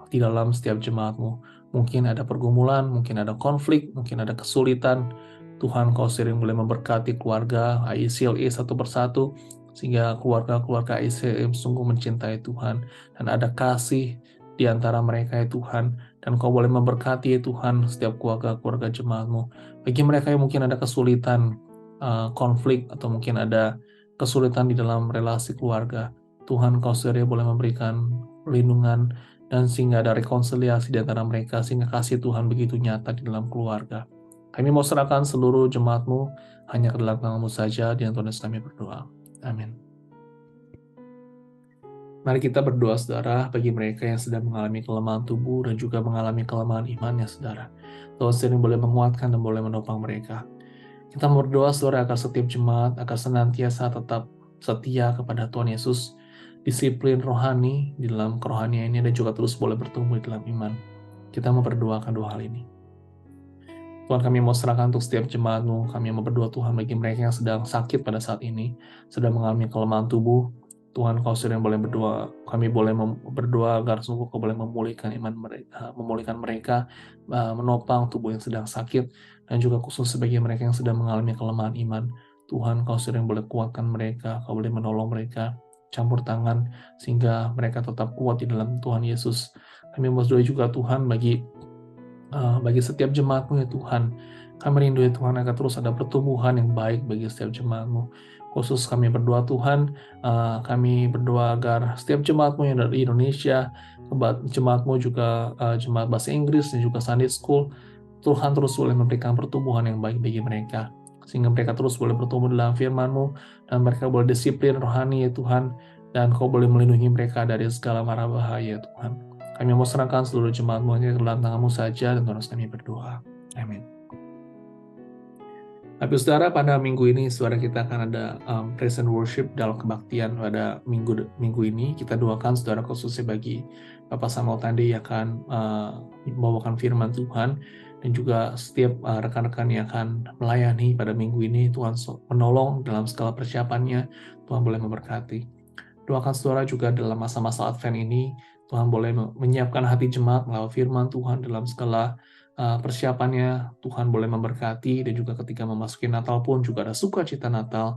Speaker 5: di dalam setiap jemaat-Mu. Mungkin ada pergumulan, mungkin ada konflik, mungkin ada kesulitan. Tuhan Kau sering boleh memberkati keluarga ICLE satu persatu, sehingga keluarga-keluarga ICLE sungguh mencintai Tuhan, dan ada kasih di antara mereka ya Tuhan, dan Kau boleh memberkati ya Tuhan setiap keluarga-keluarga jemaat-Mu. Bagi mereka yang mungkin ada kesulitan, konflik, atau mungkin ada kesulitan di dalam relasi keluarga, Tuhan Kau sendiri boleh memberikan perlindungan, dan sehingga ada rekonsiliasi di antara mereka, sehingga kasih Tuhan begitu nyata di dalam keluarga. Kami mau serahkan seluruh jemaat-Mu hanya ke dalam tangan-Mu saja, di Tuhan Yesus kami berdoa. Amin. Mari kita berdoa saudara bagi mereka yang sedang mengalami kelemahan tubuh dan juga mengalami kelemahan iman ya saudara. Tuhan sendiri boleh menguatkan dan boleh menopang mereka. Kita berdoa saudara agar setiap jemaat agar senantiasa tetap setia kepada Tuhan Yesus, disiplin rohani di dalam kerohanian ini, dan juga terus boleh bertumbuh di dalam iman. Kita mau berdoakan dua hal ini. Tuhan, kami mau serahkan untuk setiap jemaat-Mu. Kami mau berdoa Tuhan bagi mereka yang sedang sakit pada saat ini, sedang mengalami kelemahan tubuh. Tuhan, Kau sendiri yang boleh berdoa. Kami boleh berdoa agar sungguh Kau boleh memulihkan iman mereka, menopang tubuh yang sedang sakit, dan juga khusus sebagai mereka yang sedang mengalami kelemahan iman. Tuhan, Kau sendiri yang boleh kuatkan mereka, Kau boleh menolong mereka, campur tangan, sehingga mereka tetap kuat di dalam Tuhan Yesus. Kami berdoa juga Tuhan bagi setiap jemaat-Mu ya Tuhan. Kami rindu ya Tuhan agar terus ada pertumbuhan yang baik bagi setiap jemaat-Mu. Khusus kami berdoa Tuhan, kami berdoa agar setiap jemaat-Mu yang ada di Indonesia, jemaat-Mu juga jemaat bahasa Inggris dan juga Sunday School, Tuhan terus boleh memberikan pertumbuhan yang baik bagi mereka, sehingga mereka terus boleh bertumbuh dalam firman-Mu, dan mereka boleh disiplin rohani ya Tuhan, dan Kau boleh melindungi mereka dari segala mara bahaya ya Tuhan. Kami mau serahkan seluruh jemaat-Mu hanya ke dalam tangan-Mu saja, dan terus kami berdoa. Amin. Tapi saudara, pada minggu ini saudara kita akan ada praise and worship dalam kebaktian pada minggu ini. Kita doakan saudara khususnya bagi Bapak Samuel Tande yang akan membawakan firman Tuhan, dan juga setiap rekan-rekan yang akan melayani pada minggu ini. Tuhan menolong dalam segala persiapannya, Tuhan boleh memberkati. Doakan saudara juga dalam masa-masa Advent ini, Tuhan boleh menyiapkan hati jemaat melalui firman Tuhan dalam segala persiapannya. Tuhan boleh memberkati, dan juga ketika memasuki Natal pun juga ada sukacita Natal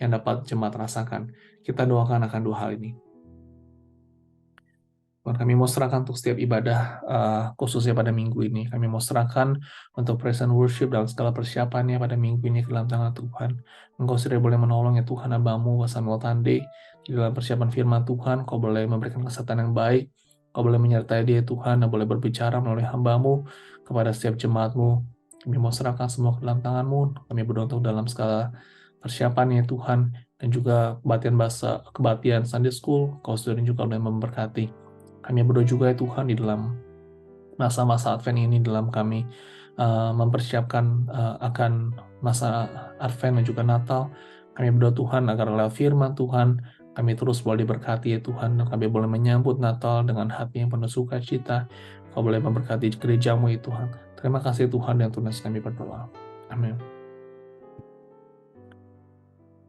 Speaker 5: yang dapat jemaat rasakan. Kita doakan akan dua hal ini. Tuhan, kami mau serahkan untuk setiap ibadah, khususnya pada minggu ini. Kami mau serahkan untuk praise and worship dalam segala persiapannya pada minggu ini ke dalam tangan Tuhan. Engkau sendiri boleh menolong ya Tuhan, hamba-Mu Samuel Tande di dalam persiapan firman Tuhan. Kau boleh memberikan kesehatan yang baik, Kau boleh menyertai dia Tuhan, dan boleh berbicara melalui hamba-Mu kepada setiap jemaat-Mu. Kami mau serahkan semua ke dalam tangan-Mu. Kami berdoa untuk dalam segala persiapannya Tuhan, dan juga kebaktian Sunday School, Kau sendiri juga boleh memberkati. Kami berdoa juga ya Tuhan di dalam masa-masa Advent ini, dalam kami mempersiapkan akan masa Advent dan juga Natal. Kami berdoa Tuhan agar lewat firman Tuhan, kami terus boleh diberkati ya Tuhan, dan kami boleh menyambut Natal dengan hati yang penuh sukacita. Kau boleh memberkati gerejamu ya Tuhan. Terima kasih Tuhan, dan tunas kami berdoa. Amin.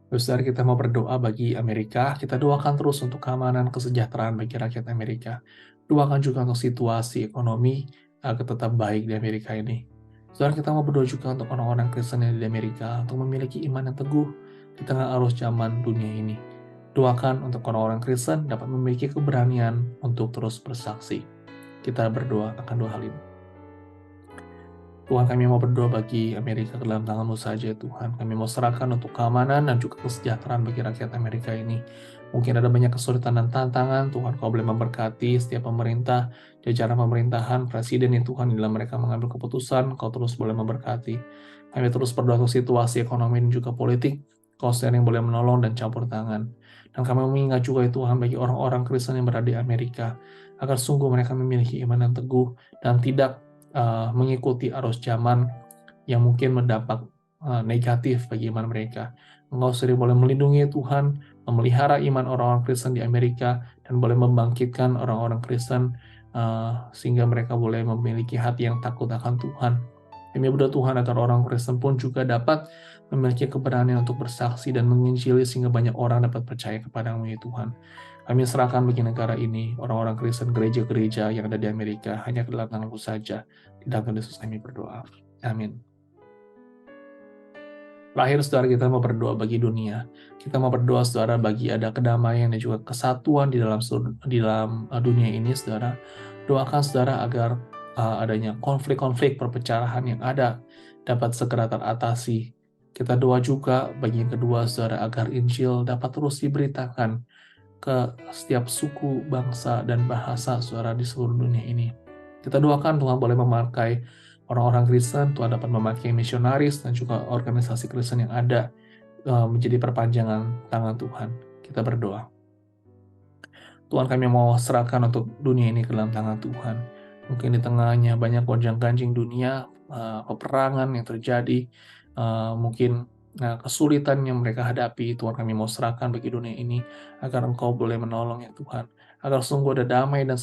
Speaker 5: Saudara, kita mau berdoa bagi Amerika. Kita doakan terus untuk keamanan, kesejahteraan bagi rakyat Amerika. Doakan juga untuk situasi ekonomi agar tetap baik di Amerika ini. Saudara, kita mau berdoa juga untuk orang-orang Kristen yang di Amerika untuk memiliki iman yang teguh di tengah arus zaman dunia ini. Doakan untuk orang-orang Kristen dapat memiliki keberanian untuk terus bersaksi. Kita berdoa akan dua hal ini. Tuhan, kami mau berdoa bagi Amerika ke dalam tangan-Mu saja, Tuhan. Kami mau serahkan untuk keamanan dan juga kesejahteraan bagi rakyat Amerika ini. Mungkin ada banyak kesulitan dan tantangan, Tuhan Kau boleh memberkati setiap pemerintah, jajaran pemerintahan, presiden ya Tuhan, dalam mereka mengambil keputusan, Kau terus boleh memberkati. Kami terus berdoa untuk situasi ekonomi dan juga politik, Kau sendiri yang boleh menolong dan campur tangan. Dan kami mengingat juga ya Tuhan bagi orang-orang Kristen yang berada di Amerika, agar sungguh mereka memiliki iman yang teguh dan tidak mengikuti arus zaman yang mungkin berdampak negatif bagi iman mereka. Engkau sendiri boleh melindungi Tuhan, memelihara iman orang-orang Kristen di Amerika, dan boleh membangkitkan orang-orang Kristen sehingga mereka boleh memiliki hati yang takut akan Tuhan. Kami berdoa Tuhan agar orang Kristen pun juga dapat memiliki keberanian untuk bersaksi dan menginjili sehingga banyak orang dapat percaya kepada-Mu ya Tuhan. Kami serahkan bagi negara ini, orang-orang Kristen, gereja-gereja yang ada di Amerika, hanya ke dalam tangan-Mu saja. Di dalam Yesus kami berdoa. Amin. Terakhir, saudara, kita mau berdoa bagi dunia. Kita mau berdoa, saudara, bagi ada kedamaian dan juga kesatuan di dalam dunia ini, saudara. Doakan, saudara, agar adanya konflik-konflik perpecahan yang ada dapat segera teratasi. Kita doa juga bagi yang kedua, saudara, agar Injil dapat terus diberitakan ke setiap suku, bangsa, dan bahasa saudara di seluruh dunia ini. Kita doakan Tuhan boleh memakai orang-orang Kristen, Tuhan dapat memakai misionaris dan juga organisasi Kristen yang ada menjadi perpanjangan tangan Tuhan. Kita berdoa. Tuhan, kami mau serahkan untuk dunia ini ke dalam tangan Tuhan. Mungkin di tengahnya banyak gonjang-ganjing dunia, peperangan yang terjadi, mungkin kesulitan yang mereka hadapi, Tuhan kami mau serahkan bagi dunia ini, agar Engkau boleh menolong ya Tuhan, agar sungguh ada damai dan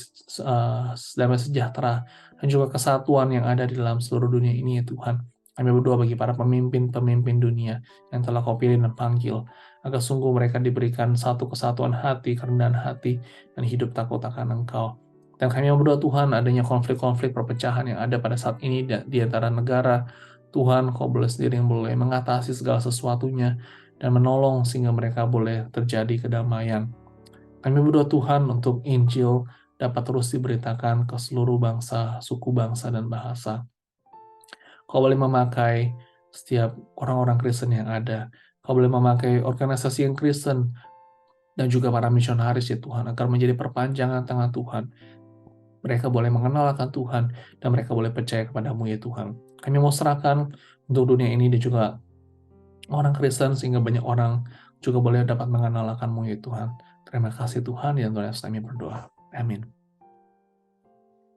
Speaker 5: damai sejahtera, dan juga kesatuan yang ada di dalam seluruh dunia ini ya Tuhan. Kami berdoa bagi para pemimpin-pemimpin dunia yang telah Kau pilih dan panggil, agar sungguh mereka diberikan satu kesatuan hati, kerendahan hati, dan hidup takut akan Engkau. Dan kami berdoa Tuhan adanya konflik-konflik perpecahan yang ada pada saat ini di antara negara, Tuhan, Kau boleh sendiri yang boleh mengatasi segala sesuatunya dan menolong sehingga mereka boleh terjadi kedamaian. Kami berdoa Tuhan untuk Injil dapat terus diberitakan ke seluruh bangsa, suku bangsa, dan bahasa. Kau boleh memakai setiap orang-orang Kristen yang ada. Kau boleh memakai organisasi yang Kristen dan juga para misionaris ya Tuhan, agar menjadi perpanjangan tangan Tuhan. Mereka boleh mengenal akan Tuhan, dan mereka boleh percaya kepada-Mu ya Tuhan. Kami mau serahkan untuk dunia ini dan juga orang Kristen, sehingga banyak orang juga boleh dapat mengenal akan-Mu ya Tuhan. Terima kasih Tuhan, dan Tuhan kami berdoa. Amin.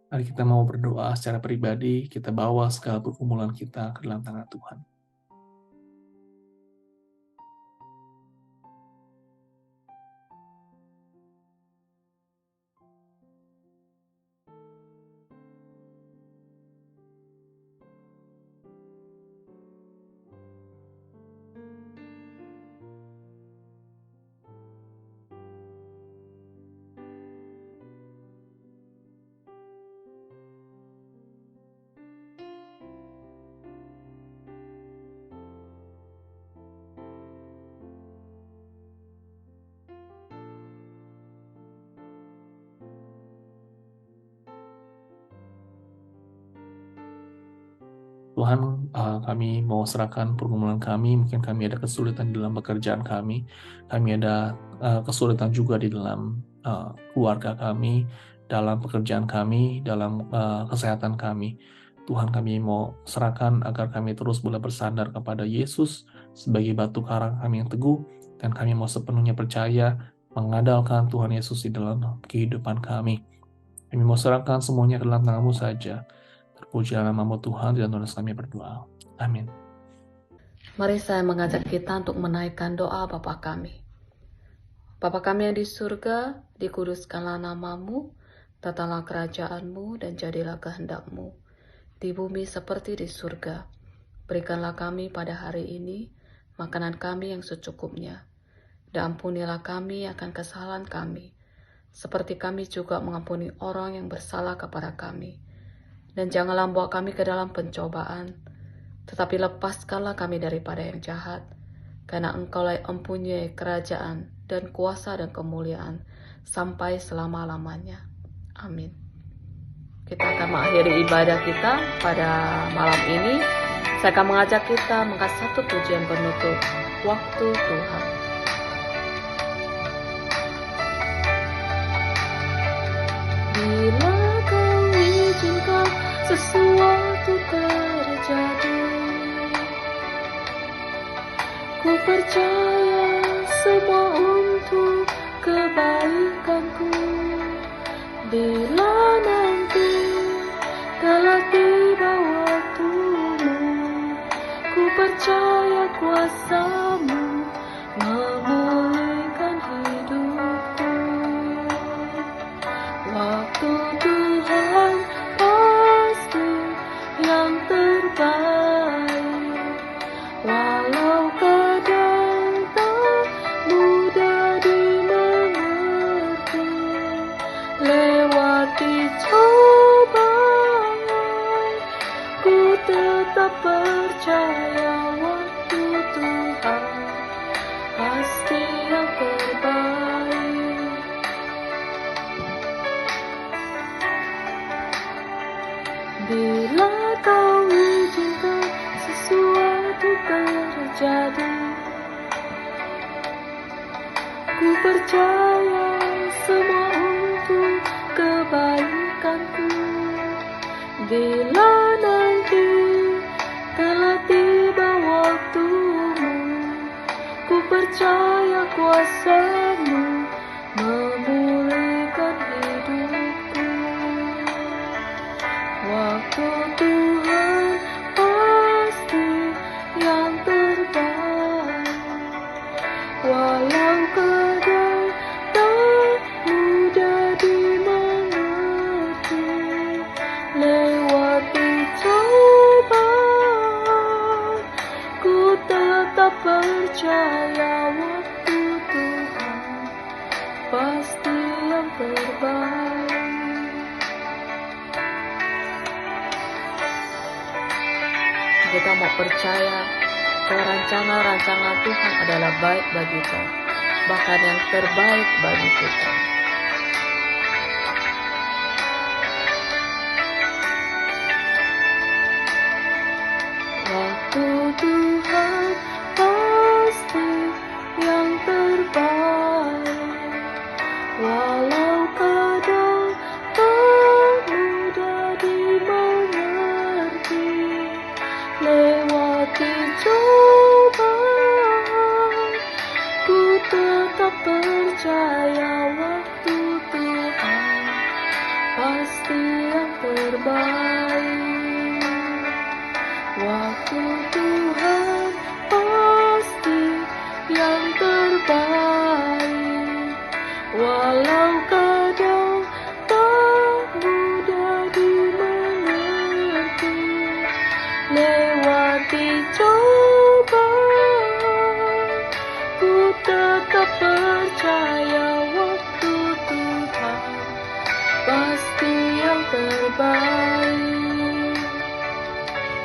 Speaker 5: Mari kita mau berdoa secara pribadi, kita bawa segala pergumulan kita ke dalam tangan Tuhan. Tuhan, kami mau serahkan pergumulan kami, mungkin kami ada kesulitan dalam pekerjaan kami ada kesulitan juga di dalam keluarga kami, dalam pekerjaan kami, dalam kesehatan kami. Tuhan, kami mau serahkan agar kami terus boleh bersandar kepada Yesus sebagai batu karang kami yang teguh, dan kami mau sepenuhnya percaya mengandalkan Tuhan Yesus di dalam kehidupan kami. Kami mau serahkan semuanya ke dalam tangan-Mu saja. Terpujilah nama-Mu Tuhan, dan Tuhan kami berdoa. Amin.
Speaker 4: Mari saya mengajak kita untuk menaikkan doa Bapa kami. Bapa kami yang di surga, dikuduskanlah nama-Mu, datanglah kerajaan-Mu, dan jadilah kehendak-Mu, di bumi seperti di surga. Berikanlah kami pada hari ini makanan kami yang secukupnya, dan ampunilah kami akan kesalahan kami, seperti kami juga mengampuni orang yang bersalah kepada kami. Dan janganlah bawa kami ke dalam pencobaan, tetapi lepaskanlah kami daripada yang jahat, karena Engkaulah yang mempunyai kerajaan dan kuasa dan kemuliaan sampai selama-lamanya. Amin. Kita akan mengakhiri ibadah kita pada malam ini. Saya akan mengajak kita mengangkat satu pujian penutup, Waktu Tuhan. Bila Kau izinkan sesuatu terjadi, ku percaya semua untuk kebaikanku. Bila nanti telah tiba waktumu, ku percaya kuasa-Mu memulihkan hidupku. Waktu Tuhan pasti yang terbaik, walau kadang tak mudah dimengerti. Lewati cobaan, ku tetap percaya waktu Tuhan pasti yang terbaik. Bila Kau izinkan sesuatu terjadi, ku percaya semua untuk kebaikanku. Bila nanti telah tiba waktumu, ku percaya kuasa-Mu memulihkan hidupku. Waktu Tuhan pasti yang terbaik, walau kadang tak mudah dimengerti. Lewati cobaan, ku tetap percaya waktu Tuhan pasti yang terbaik. Kita mau percaya bahwa rancangan-rancangan Tuhan adalah baik bagi kita, bahkan yang terbaik bagi kita. Waktu Tuhan pasti yang terbaik, walau kadang tak mudah dimengerti. Lewati cobaan, ku tetap percaya waktu Tuhan pasti yang terbaik. Waktu Tuhan pasti yang terbaik, walau kadang tak mudah dimengerti. Lewati cobaan, ku tetap percaya waktu Tuhan pasti yang terbaik.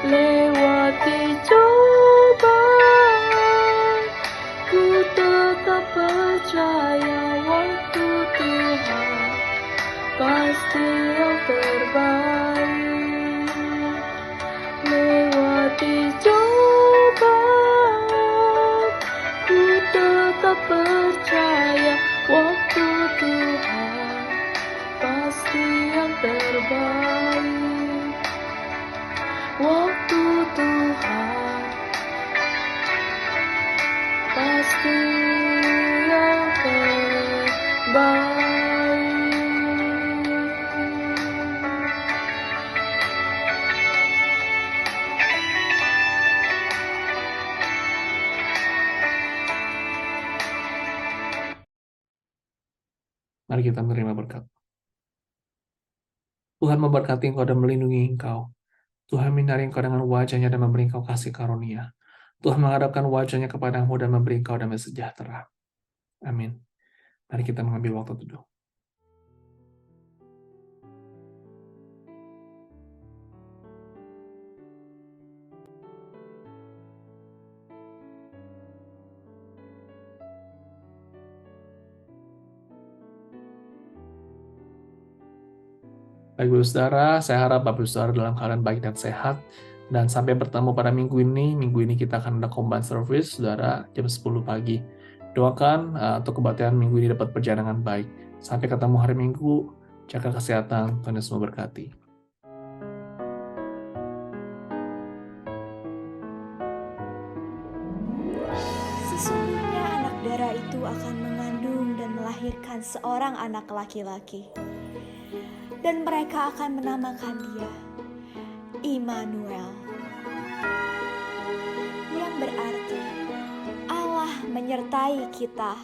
Speaker 4: Lewati cobaan, ku tetap percaya waktu Tuhan pasti yang terbaik. Lewati cobaan, ku tetap percaya waktu Tuhan pasti yang terbaik. Waktu Tuhan pasti
Speaker 5: Mari kita menerima berkat. Tuhan memberkati engkau dan melindungi engkau. Tuhan menyinari engkau dengan wajah-Nya dan memberi engkau kasih karunia. Tuhan menghadapkan wajah-Nya kepadamu dan memberi engkau damai sejahtera. Amin. Mari kita mengambil waktu teduh. Baik Bapak Saudara, saya harap Bapak Saudara dalam keadaan baik dan sehat. Dan sampai bertemu pada minggu ini kita akan ada combine service, Saudara, jam 10 pagi. Doakan untuk kebaktian minggu ini dapat berjalan dengan baik. Sampai ketemu hari Minggu, jaga kesehatan, Tuhan Yesus memberkati.
Speaker 2: Sesungguhnya anak darah itu akan mengandung dan melahirkan seorang anak laki-laki. Dan mereka akan menamakan dia Immanuel, yang berarti Allah menyertai kita.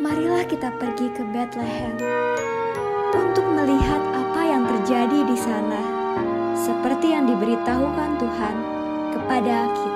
Speaker 2: Marilah kita pergi ke Bethlehem untuk melihat apa yang terjadi di sana. Seperti yang diberitahukan Tuhan kepada kita.